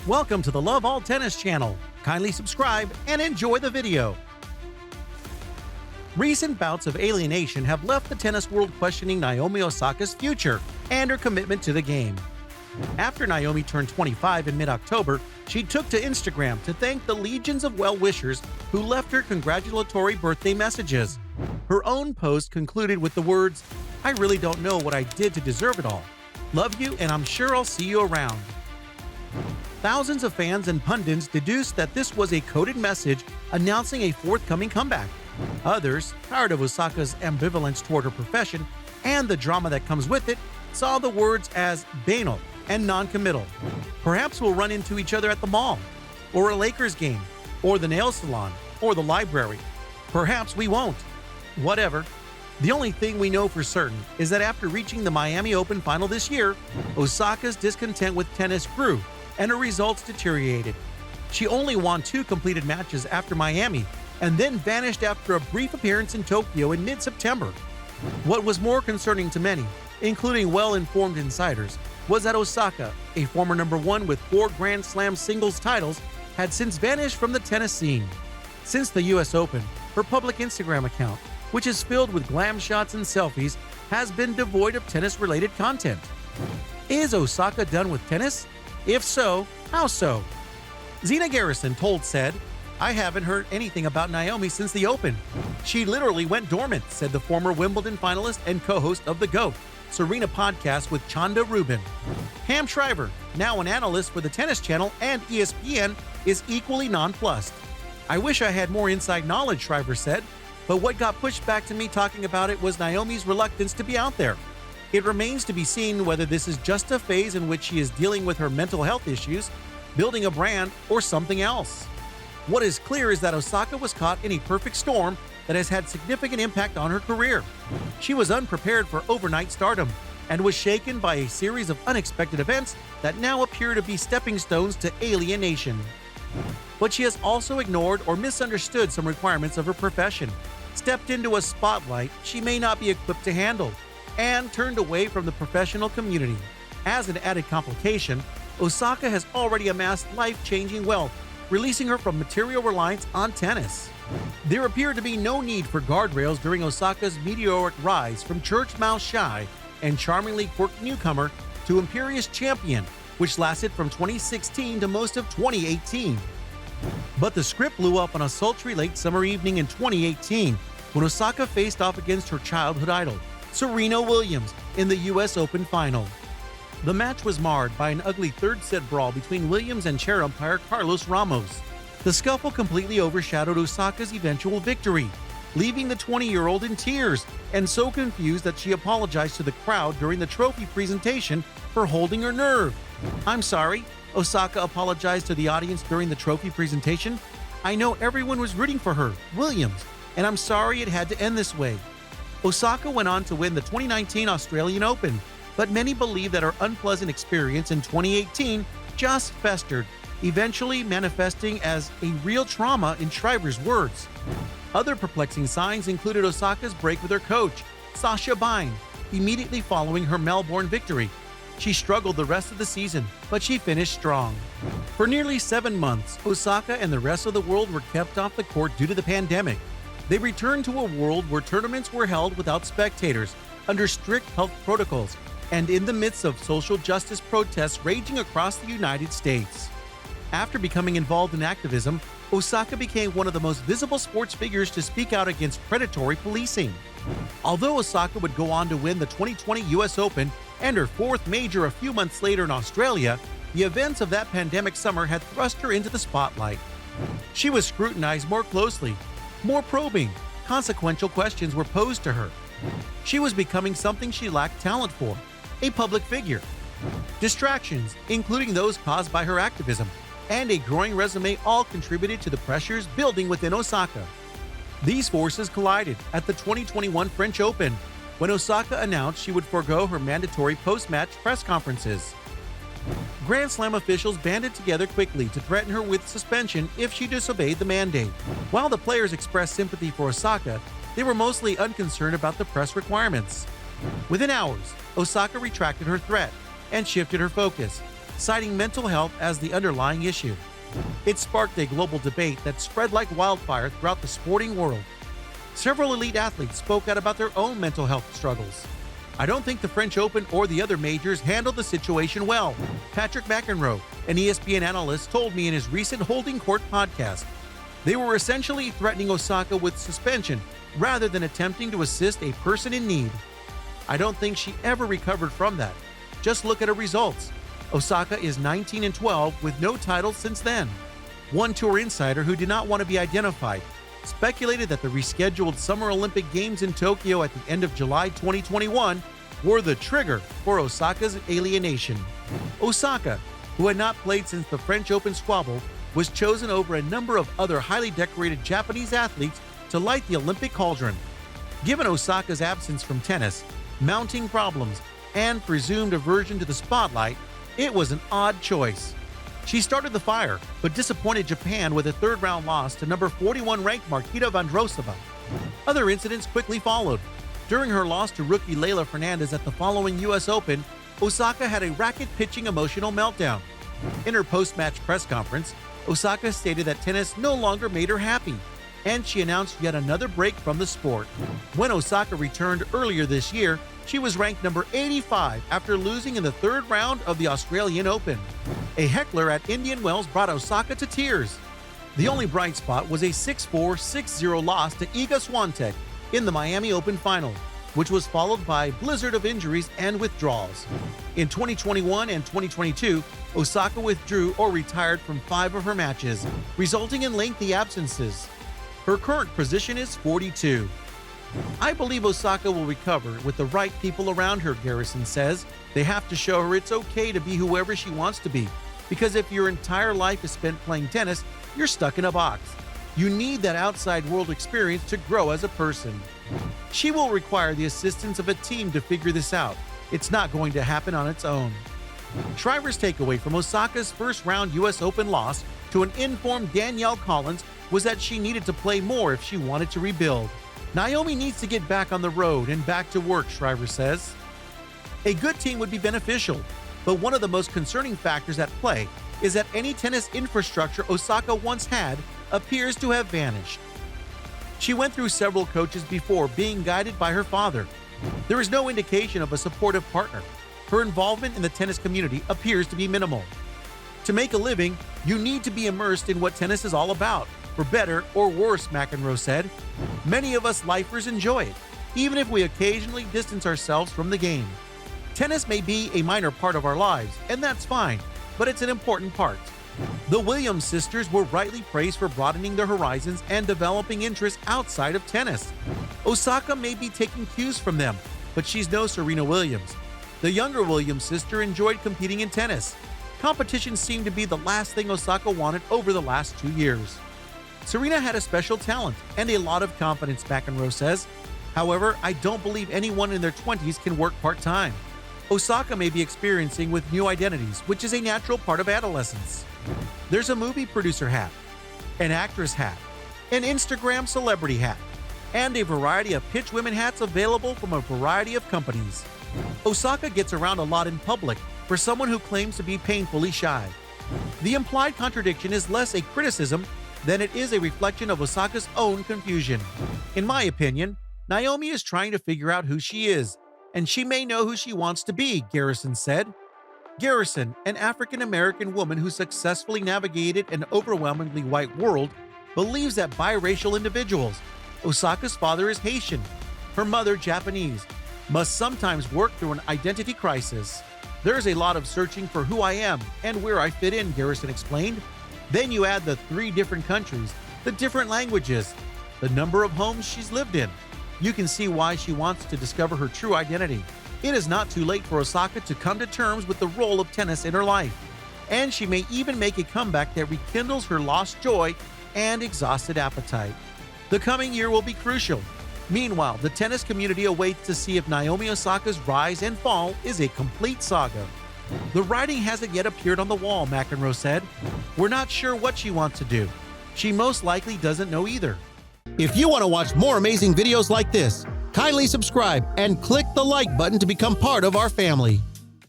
Welcome to the Love All Tennis channel. Kindly subscribe and enjoy the video. Recent bouts of alienation have left the tennis world questioning Naomi Osaka's future and her commitment to the game. After Naomi turned 25 in mid-October, she took to Instagram to thank the legions of well-wishers who left her congratulatory birthday messages. Her own post concluded with the words, "I really don't know what I did to deserve it all. Love you, and I'm sure I'll see you around." Thousands of fans and pundits deduced that this was a coded message announcing a forthcoming comeback. Others, tired of Osaka's ambivalence toward her profession and the drama that comes with it, saw the words as banal and non-committal. Perhaps we'll run into each other at the mall, or a Lakers game, or the nail salon, or the library. Perhaps we won't. Whatever. The only thing we know for certain is that after reaching the Miami Open final this year, Osaka's discontent with tennis grew and her results deteriorated. She only won 2 completed matches after Miami and then vanished after a brief appearance in Tokyo in mid-September. What was more concerning to many, including well-informed insiders, was that Osaka, a former #1 with 4 Grand Slam singles titles, had since vanished from the tennis scene. Since the US Open, her public Instagram account, which is filled with glam shots and selfies, has been devoid of tennis-related content. Is Osaka done with tennis? If so, how so? Zina Garrison told said, "I haven't heard anything about Naomi since the Open. She literally went dormant," said the former Wimbledon finalist and co-host of The GOAT, Serena podcast with Chanda Rubin. Pam Shriver, now an analyst for the Tennis Channel and ESPN, is equally nonplussed. "I wish I had more inside knowledge," Shriver said, "but what got pushed back to me talking about it was Naomi's reluctance to be out there. It remains to be seen whether this is just a phase in which she is dealing with her mental health issues, building a brand, or something else. What is clear is that Osaka was caught in a perfect storm that has had significant impact on her career. She was unprepared for overnight stardom and was shaken by a series of unexpected events that now appear to be stepping stones to alienation. But she has also ignored or misunderstood some requirements of her profession, stepped into a spotlight she may not be equipped to handle, and turned away from the professional community. As an added complication, Osaka has already amassed life-changing wealth, releasing her from material reliance on tennis. There appeared to be no need for guardrails during Osaka's meteoric rise from church mouse shy and charmingly quirked newcomer to imperious champion, which lasted from 2016 to most of 2018. But the script blew up on a sultry late summer evening in 2018 when Osaka faced off against her childhood idol, Serena Williams, in the US Open final. The match was marred by an ugly third-set brawl between Williams and chair umpire Carlos Ramos. The scuffle completely overshadowed Osaka's eventual victory, leaving the 20-year-old in tears and so confused that she apologized to the crowd during the trophy presentation for holding her nerve. "I'm sorry," Osaka apologized to the audience during the trophy presentation. "I know everyone was rooting for her, Williams, and I'm sorry it had to end this way." Osaka went on to win the 2019 Australian Open, but many believe that her unpleasant experience in 2018 just festered, eventually manifesting as a real trauma in Shriver's words. Other perplexing signs included Osaka's break with her coach, Sasha Bine, immediately following her Melbourne victory. She struggled the rest of the season, but she finished strong. For nearly 7 months, Osaka and the rest of the world were kept off the court due to the pandemic. They returned to a world where tournaments were held without spectators, under strict health protocols, and in the midst of social justice protests raging across the United States. After becoming involved in activism, Osaka became one of the most visible sports figures to speak out against predatory policing. Although Osaka would go on to win the 2020 US Open and her 4th major a few months later in Australia, the events of that pandemic summer had thrust her into the spotlight. She was scrutinized more closely. More probing, consequential questions were posed to her. She was becoming something she lacked talent for, a public figure. Distractions, including those caused by her activism, and a growing resume all contributed to the pressures building within Osaka. These forces collided at the 2021 French Open, when Osaka announced she would forego her mandatory post-match press conferences. Grand Slam officials banded together quickly to threaten her with suspension if she disobeyed the mandate. While the players expressed sympathy for Osaka, they were mostly unconcerned about the press requirements. Within hours, Osaka retracted her threat and shifted her focus, citing mental health as the underlying issue. It sparked a global debate that spread like wildfire throughout the sporting world. Several elite athletes spoke out about their own mental health struggles. "I don't think the French Open or the other majors handled the situation well," Patrick McEnroe, an ESPN analyst, told me in his recent Holding Court podcast. "They were essentially threatening Osaka with suspension rather than attempting to assist a person in need. I don't think she ever recovered from that. Just look at her results. Osaka is 19-12 with no titles since then." One tour insider who did not want to be identified speculated that the rescheduled Summer Olympic Games in Tokyo at the end of July 2021 were the trigger for Osaka's alienation. Osaka, who had not played since the French Open squabble, was chosen over a number of other highly decorated Japanese athletes to light the Olympic cauldron. Given Osaka's absence from tennis, mounting problems, and presumed aversion to the spotlight, it was an odd choice. She started the fire, but disappointed Japan with a third-round loss to number 41-ranked Marketa Vondrousova. Other incidents quickly followed. During her loss to rookie Leylah Fernandez at the following U.S. Open, Osaka had a racket-pitching emotional meltdown. In her post-match press conference, Osaka stated that tennis no longer made her happy, and she announced yet another break from the sport. When Osaka returned earlier this year, she was ranked number 85 after losing in the third round of the Australian Open. A heckler at Indian Wells brought Osaka to tears. The only bright spot was a 6-4, 6-0 loss to Iga Swiatek in the Miami Open final, which was followed by a blizzard of injuries and withdrawals. In 2021 and 2022, Osaka withdrew or retired from 5 of her matches, resulting in lengthy absences. Her current position is 42. "I believe Osaka will recover with the right people around her," Garrison says. "They have to show her it's okay to be whoever she wants to be, because if your entire life is spent playing tennis, you're stuck in a box. You need that outside world experience to grow as a person. She will require the assistance of a team to figure this out. It's not going to happen on its own." Shriver's takeaway from Osaka's first-round U.S. Open loss to an informed Danielle Collins was that she needed to play more if she wanted to rebuild. "Naomi needs to get back on the road and back to work," Shriver says. A good team would be beneficial, but one of the most concerning factors at play is that any tennis infrastructure Osaka once had appears to have vanished. She went through several coaches before being guided by her father. There is no indication of a supportive partner. Her involvement in the tennis community appears to be minimal. "To make a living, you need to be immersed in what tennis is all about, for better or worse," McEnroe said. "Many of us lifers enjoy it, even if we occasionally distance ourselves from the game. Tennis may be a minor part of our lives, and that's fine, but it's an important part." The Williams sisters were rightly praised for broadening their horizons and developing interests outside of tennis. Osaka may be taking cues from them, but she's no Serena Williams. The younger Williams sister enjoyed competing in tennis. Competition seemed to be the last thing Osaka wanted over the last 2 years. Serena had a special talent and a lot of confidence, McEnroe says. "However, I don't believe anyone in their 20s can work part-time. Osaka may be experiencing with new identities, which is a natural part of adolescence. There's a movie producer hat, an actress hat, an Instagram celebrity hat, and a variety of pitch women hats available from a variety of companies. Osaka gets around a lot in public for someone who claims to be painfully shy. The implied contradiction is less a criticism than it is a reflection of Osaka's own confusion. In my opinion, Naomi is trying to figure out who she is, and she may know who she wants to be," Garrison said. Garrison, an African-American woman who successfully navigated an overwhelmingly white world, believes that biracial individuals, Osaka's father is Haitian, her mother Japanese, must sometimes work through an identity crisis. "There's a lot of searching for who I am and where I fit in," Garrison explained. Then you add the 3 different countries, the different languages, the number of homes she's lived in. You can see why she wants to discover her true identity. It is not too late for Osaka to come to terms with the role of tennis in her life, and she may even make a comeback that rekindles her lost joy and exhausted appetite. The coming year will be crucial. Meanwhile, the tennis community awaits to see if Naomi Osaka's rise and fall is a complete saga. "The writing hasn't yet appeared on the wall," McEnroe said. "We're not sure what she wants to do. She most likely doesn't know either." If you want to watch more amazing videos like this, kindly subscribe and click the like button to become part of our family.